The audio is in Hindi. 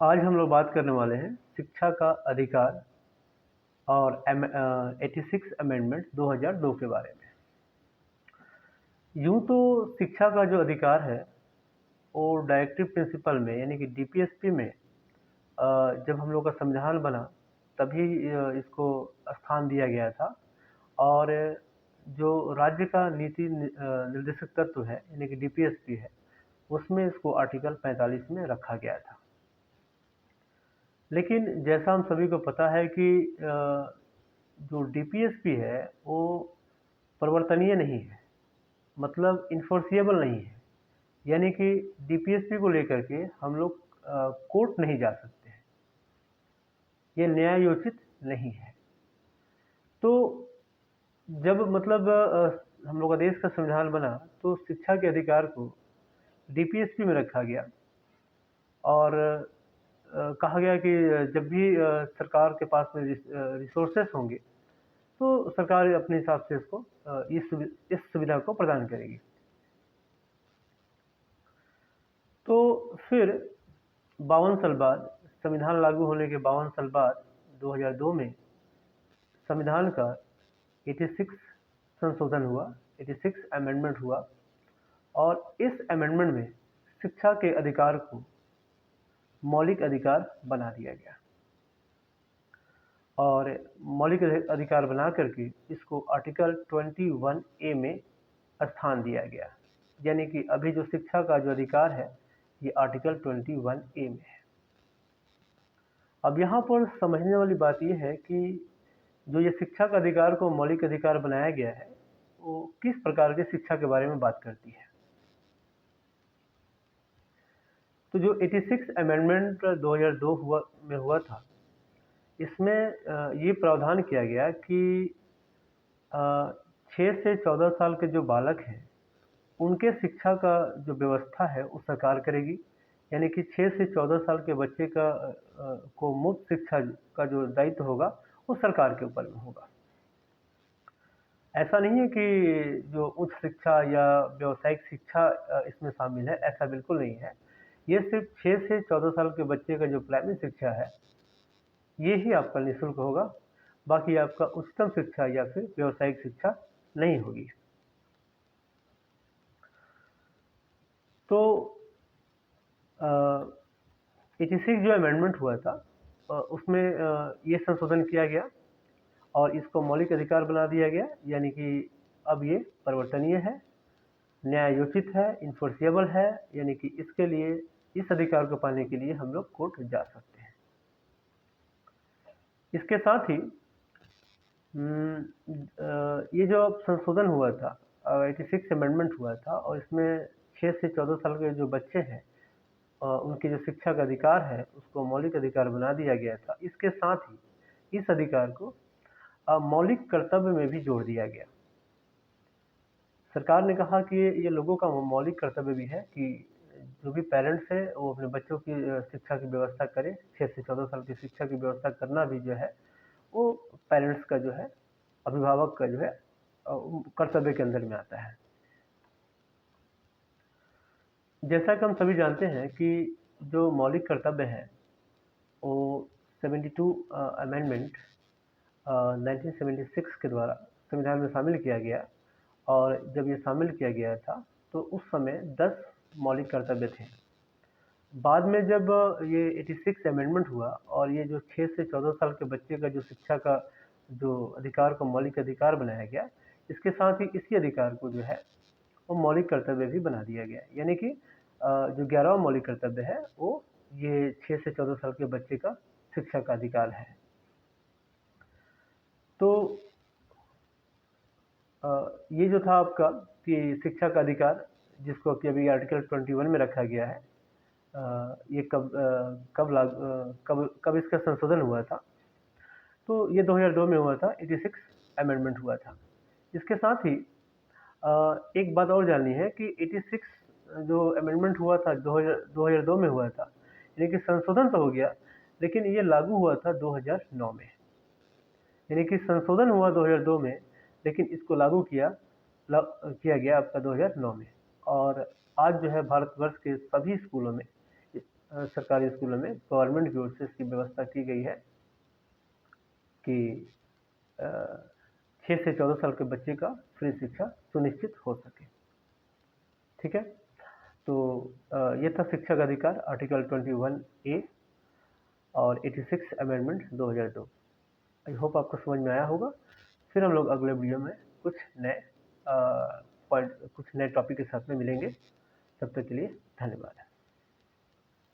आज हम लोग बात करने वाले हैं शिक्षा का अधिकार और 86 अमेंडमेंट 2002 के बारे में। यूं तो शिक्षा का जो अधिकार है वो डायरेक्टिव प्रिंसिपल में यानी कि डीपीएसपी में जब हम लोग का संविधान बना तभी इसको स्थान दिया गया था। और जो राज्य का नीति निर्देशक तत्व है यानी कि डीपीएसपी है उसमें इसको आर्टिकल 45 में रखा गया था। लेकिन जैसा हम सभी को पता है कि जो डीपीएसपी है वो परिवर्तनीय नहीं है, मतलब इन्फोर्सिएबल नहीं है। यानी कि डीपीएसपी को लेकर के हम लोग कोर्ट नहीं जा सकते हैं, ये न्यायोचित नहीं है। तो जब मतलब हम लोग का देश का संविधान बना तो शिक्षा के अधिकार को डीपीएसपी में रखा गया और कहा गया कि जब भी सरकार के पास में रिसोर्सेस होंगे तो सरकार अपने हिसाब से इसको इस सुविधा को प्रदान करेगी। तो फिर 52 साल बाद, संविधान लागू होने के 52 साल बाद 2002 में संविधान का 86 संशोधन हुआ, 86 अमेंडमेंट हुआ और इस अमेंडमेंट में शिक्षा के अधिकार को मौलिक अधिकार बना दिया गया और मौलिक अधिकार बना करके इसको आर्टिकल 21A में स्थान दिया गया। यानी कि अभी जो शिक्षा का जो अधिकार है ये आर्टिकल 21A में है। अब यहाँ पर समझने वाली बात ये है कि जो ये शिक्षा का अधिकार को मौलिक अधिकार बनाया गया है वो किस प्रकार की शिक्षा के बारे में बात करती है। तो जो 86 अमेंडमेंट 2002 में हुआ था इसमें ये प्रावधान किया गया कि 6 से 14 साल के जो बालक हैं उनके शिक्षा का जो व्यवस्था है वो सरकार करेगी। यानी कि 6 से 14 साल के बच्चे का को मुफ्त शिक्षा का जो दायित्व होगा वो सरकार के ऊपर में होगा। ऐसा नहीं है कि जो उच्च शिक्षा या व्यावसायिक शिक्षा इसमें शामिल है, ऐसा बिल्कुल नहीं है। ये सिर्फ 6 से 14 साल के बच्चे का जो प्राइमरी शिक्षा है ये ही आपका निःशुल्क होगा, बाकी आपका उच्चतम शिक्षा या फिर व्यावसायिक शिक्षा नहीं होगी। तो 86 जो अमेंडमेंट हुआ था उसमें ये संशोधन किया गया और इसको मौलिक अधिकार बना दिया गया। यानी कि अब ये परिवर्तनीय है, न्यायोचित है, इन्फोर्सिएबल है। यानी कि इसके लिए, इस अधिकार को पाने के लिए हम लोग कोर्ट जा सकते हैं। इसके साथ ही ये जो संशोधन हुआ था, 86 अमेंडमेंट हुआ था और इसमें 6 से 14 साल के जो बच्चे हैं उनकी जो शिक्षा का अधिकार है उसको मौलिक अधिकार बना दिया गया था। इसके साथ ही इस अधिकार को मौलिक कर्तव्य में भी जोड़ दिया गया। सरकार ने कहा कि ये लोगों का मौलिक कर्तव्य भी है कि जो भी पेरेंट्स है वो अपने बच्चों की शिक्षा की व्यवस्था करें। 6 से 14 साल की शिक्षा की व्यवस्था करना भी जो है वो पेरेंट्स का जो है, अभिभावक का जो है कर्तव्य के अंदर में आता है। जैसा कि हम सभी जानते हैं कि जो मौलिक कर्तव्य है वो 72 अमेंडमेंट 1976 के द्वारा संविधान में शामिल किया गया और जब ये शामिल किया गया था तो उस समय 10 मौलिक कर्तव्य थे। बाद में जब ये 86 अमेंडमेंट हुआ और ये जो 6 से 14 साल के बच्चे का जो शिक्षा का जो अधिकार को मौलिक अधिकार बनाया गया, इसके साथ ही इसी अधिकार को जो है वो मौलिक कर्तव्य भी बना दिया गया। यानी कि जो 11वां मौलिक कर्तव्य है वो ये 6 से 14 साल के बच्चे का शिक्षा का अधिकार है। तो ये जो था आपका कि शिक्षा का अधिकार जिसको कि अभी आर्टिकल 21 में रखा गया है, ये कब इसका संशोधन हुआ था, तो ये 2002 में हुआ था, 86 अमेंडमेंट हुआ था। इसके साथ ही एक बात और जाननी है कि 86 जो अमेंडमेंट हुआ था 2002 में हुआ था, यानी कि संशोधन तो हो गया लेकिन ये लागू हुआ था 2009 में। यानी कि संशोधन हुआ 2002 में लेकिन इसको लागू किया गया आपका 2009 में। और आज जो है भारतवर्ष के सभी स्कूलों में सरकारी स्कूलों में गवर्नमेंट की ओर से इसकी व्यवस्था की गई है कि 6 से 14 साल के बच्चे का फ्री शिक्षा सुनिश्चित हो सके। ठीक है, तो ये था शिक्षा का अधिकार आर्टिकल 21A और 86 अमेंडमेंट 2002। आई होप आपको समझ में आया होगा। फिर हम लोग अगले वीडियो में कुछ नए टॉपिक के साथ में मिलेंगे। तब तक के लिए धन्यवाद।